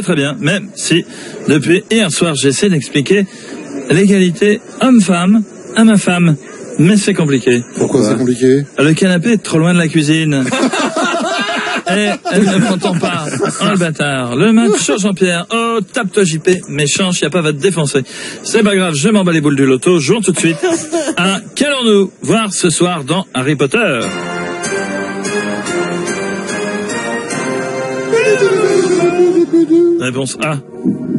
très très bien, même si depuis hier soir j'essaie d'expliquer l'égalité homme-femme à ma femme. Mais c'est compliqué. Pourquoi c'est compliqué? Le canapé est trop loin de la cuisine. Et elle ne m'entend pas. Oh le bâtard. Le match sur Jean-Pierre. Oh, tape-toi JP. Méchant, Chiappa va te défoncer. C'est pas grave, je m'en bats les boules du loto. Jouons tout de suite à qu'allons-nous voir ce soir dans Harry Potter? Réponse A.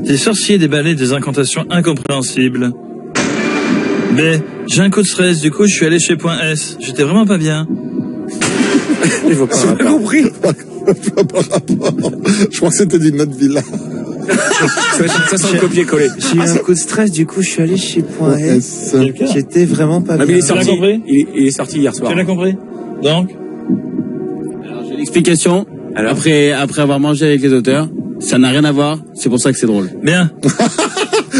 Des sorciers, des balais, des incantations incompréhensibles. B. J'ai un coup de stress, du coup je suis allé chez Point S. J'étais vraiment pas bien. Il faut pas compris. Je crois que c'était d'une autre villa. Ça sent le copier-coller. J'ai eu un coup de stress, du coup je suis allé chez Point S. J'étais vraiment pas bien. Mais il est sorti, Tu l'as compris? il est sorti hier soir. Tu l'as compris? Donc Alors j'ai l'explication. Après avoir mangé avec les auteurs, ça n'a rien à voir, c'est pour ça que c'est drôle. Bien.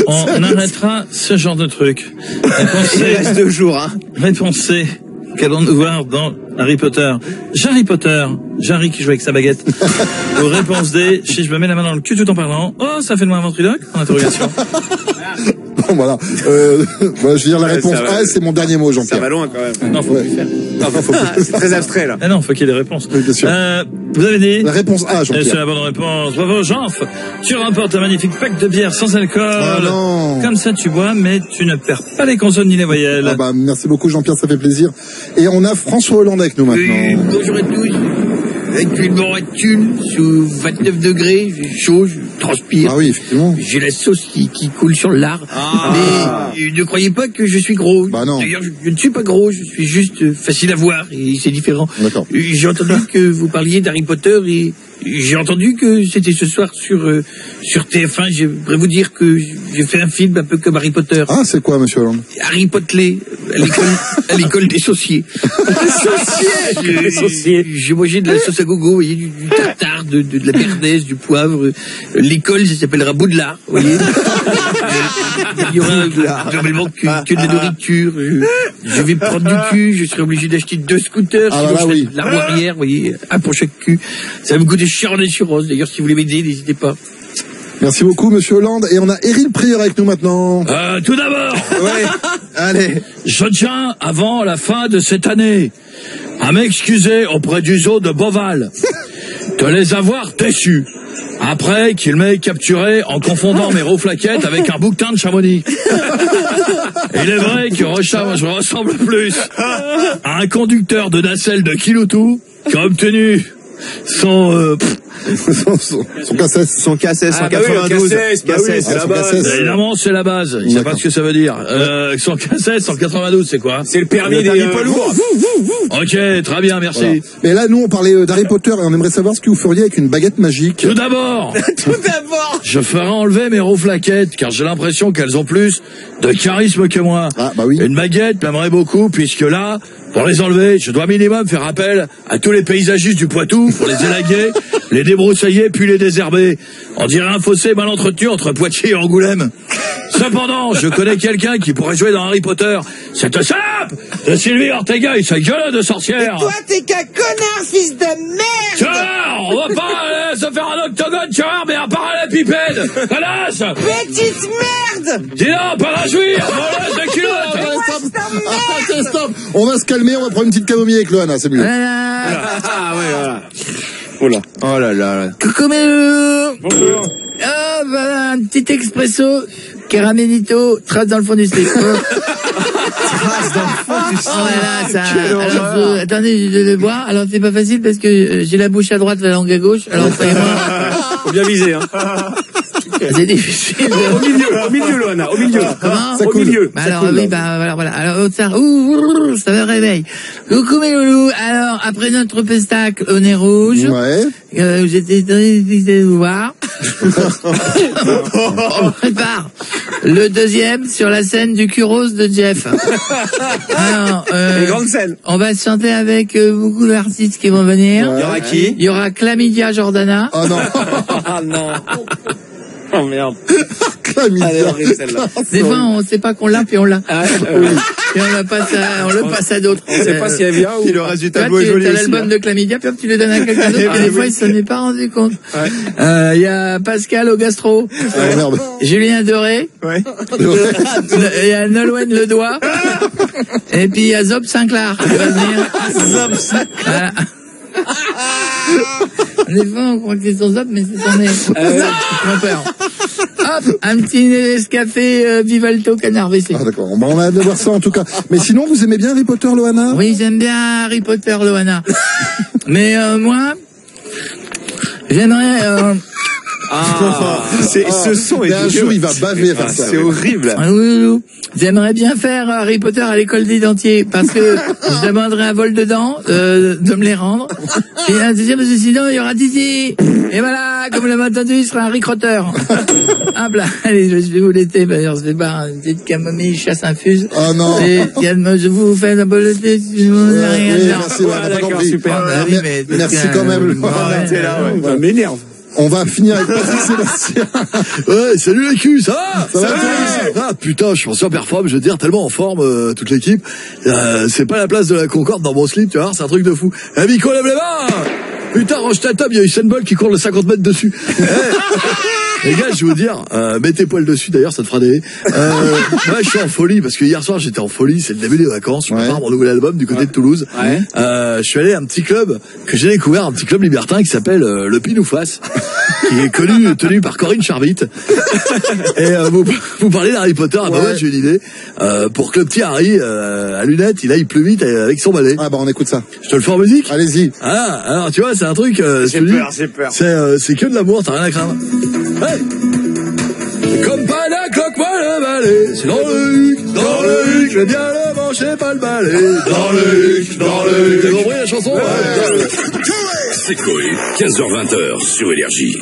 On arrêtera ce genre de truc. Réponse Il reste 2 jours, hein. Réponse C. Qu'allons-nous voir dans Harry Potter? Jarry Potter. Jarry qui joue avec sa baguette. Ou réponse D. Si je me mets la main dans le cul tout en parlant. Oh, ça fait de moi un ventriloque? En interrogation. Bon, voilà. Voilà, je veux dire, la réponse A, c'est mon dernier mot, Ça Jean-Pierre. va loin quand même. Non, faut plus faire. C'est très abstrait là. Ah non, faut qu'il y ait des réponses. Oui, bien sûr. Vous avez dit? La réponse A, Et c'est Jean-Pierre. la bonne réponse. Bravo, Jean. Tu remportes un magnifique pack de bière sans alcool. Ah non. Comme ça, tu bois, mais tu ne perds pas les consonnes ni les voyelles. Ah bah, merci beaucoup, Jean-Pierre, ça fait plaisir. Et on a François Hollande avec nous maintenant. Bonjour à tous. Actuellement à Tulle, sous 29 degrés, j'ai chaud, je transpire. Ah oui, effectivement. J'ai la sauce qui coule sur le lard. Mais ne croyez pas que je suis gros. Bah non. D'ailleurs, je ne suis pas gros, je suis juste facile à voir et c'est différent. D'accord. J'ai entendu que vous parliez d'Harry Potter et j'ai entendu que c'était ce soir sur TF1. J'aimerais vous dire que j'ai fait un film un peu comme Harry Potter. Ah, c'est quoi, monsieur Hollande? Harry Potter, à l'école des sauciers. Les sauciers. J'ai mangé de la sauce à gogo, vous voyez, du tartare, de la bernaise, du poivre. L'école, ça s'appellera Boudlard, vous voyez. Il y aura normalement que de la nourriture. Je vais prendre du cul, je serai obligé d'acheter 2 scooters, Ah, sinon voilà, je oui. fais de l'arbre arrière, vous voyez, un pour chaque cul. Ça va me coûter cher en assurance. D'ailleurs, si vous voulez m'aider, n'hésitez pas. Merci beaucoup, monsieur Hollande. Et on a Eril Prieur avec nous maintenant. Tout d'abord, Ouais. Allez. je tiens, avant la fin de cette année, à m'excuser auprès du zoo de Beauval de les avoir déçus. Après qu'il m'ait capturé en confondant mes reflaquettes avec un bouquetin de Chamonix. Il est vrai que je ressemble plus à un conducteur de nacelle de Kiloutou qui a obtenu son Son cassette. Son cassette, Ah bah oui, le 192. cassette, bah oui, c'est la son base. cassette. évidemment, c'est la base. Il sait pas D'accord. ce que ça veut dire. Son cassette, 192, c'est quoi? C'est le permis Le des permis poids lourd. Ok, très bien, merci. Voilà. Mais là, nous, on parlait d'Harry Potter et on aimerait savoir ce que vous feriez avec une baguette magique. Tout d'abord, je ferai enlever mes reflaquettes, car j'ai l'impression qu'elles ont plus de charisme que moi. Ah, bah oui. Une baguette m'aimerait beaucoup, puisque là, pour les enlever, je dois minimum faire appel à tous les paysagistes du Poitou pour les élaguer, les débroussailler, puis les désherber. On dirait un fossé mal entretenu entre Poitiers et Angoulême. Cependant, je connais quelqu'un qui pourrait jouer dans Harry Potter. Cette salope de Sylvie Ortega et sa gueule de sorcière. Toi, t'es qu'un connard, fils de merde! Tu vois, on va pas aller se faire un octogone, tu vois, mais à part la pipette. Connasse! Petite merde! Dis donc, pas la jouir, voleuse de culotte! Ok, stop. On va se calmer, on va prendre une petite camomille avec Loana, c'est mieux. Ah ouais, voilà. Oh là là. Coucou mes loulous. Bonjour. Ah, voilà, un petit expresso, caramelito, trace dans le fond du slip. Trace dans le fond du Oh là là, ça. Alors, attendez, je vais le boire. Alors, c'est pas facile parce que j'ai la bouche à droite, la langue à gauche. Alors, croyez-moi, Faut bien viser, hein. c'est difficile. Au milieu, Loana, au milieu. Comment? Ça Au coule. milieu. Bah Ça alors coule, oui, là. bah voilà. Alors ça, ça me réveille. Coucou mes loulous. Alors après notre pestac au nez rouge, Ouais. j'étais très excité de vous voir. On prépare le deuxième sur la scène du Curos de Jeff. Alors, Les grandes scènes. on va chanter avec beaucoup d'artistes qui vont venir. Ouais. Il y aura qui? Il y aura Chlamydia Jordana. Oh non. Ah non. Oh merde. Chlamydia. Elle est horrible, celle-là. Des fois, on sait pas qu'on l'a, puis on l'a. Et on le passe à d'autres. On sait pas si elle vient ou. Puis le reste du Toi, tableau est joli tu as aussi. l'album de Chlamydia, puis hop, tu le donnes à quelqu'un d'autre, et des fois, il s'en est pas rendu compte. Il y a Pascal au gastro, Ah, merde. Julien Doré, Ouais. il y a Nolwenn Le Doigt, et puis il y a Zob Sinclair qui va venir. Zob Sinclair. Voilà. Des fois, on croit que c'est son Zob, mais c'est son nez. Trompeur. Hop, un petit Nescafé Vivalto Canard WC. Ah, d'accord. Bon, on a hâte de voir ça, en tout cas. Mais sinon, vous aimez bien Harry Potter, Loana? Oui, j'aime bien Harry Potter, Loana. Mais moi, j'aimerais... Ce son est un jour, il va baver à faire ça. C'est horrible. J'aimerais bien faire Harry Potter à l'école des dentiers, parce que je demanderais un vol de dents, de me les rendre. Et un deuxième, parce que sinon, il y aura Dizzy. Et voilà, comme le matin, il sera un recruteur. Hop là, allez, je vais vous l'été, d'ailleurs, je vais boire une petite camomille chasse infuse. Oh non. Et je vous fais un peu l'été, si vous n'avez rien Oui, dedans. merci, on a pas compris. super. Merci quand même. T'es là, ouais. Ça m'énerve. On va finir avec Patrick Sébastien. Ouais, salut les culs, ça va? Ça va, toi? Ah putain, je suis en super forme, je veux dire, tellement en forme, toute l'équipe. C'est pas la place de la Concorde dans mon slip, tu vois, c'est un truc de fou. Eh, Miko, lève les mains! Putain, range ta table, il y a Usain Bolt qui court le 50 mètres dessus. Les gars, je vais vous dire, mettez poil dessus d'ailleurs, ça te fera des... Moi, je suis en folie, parce que hier soir, j'étais en folie, c'est le début des vacances, je prépare mon nouvel album du côté de Toulouse. Je suis allé à un petit club que j'ai découvert, un petit club libertin qui s'appelle le Pinouface, qui est tenu par Corinne Charvit. Et vous parlez d'Harry Potter, ah bah ouais, j'ai une idée. Pour que le petit Harry, à lunettes, il aille plus vite avec son balai. Ah bah, on écoute ça. Je te le fais en musique? Allez-y. Ah, alors tu vois, c'est un truc... J'ai peur. C'est que de l'amour, t'as rien à craindre. Hey, comme pas la cloque, moi le balai. C'est dans le huc, je vais bien le manger, pas le balai. Dans le huc. T'as compris la chanson? C'est Coé, 15h-20h sur Énergie.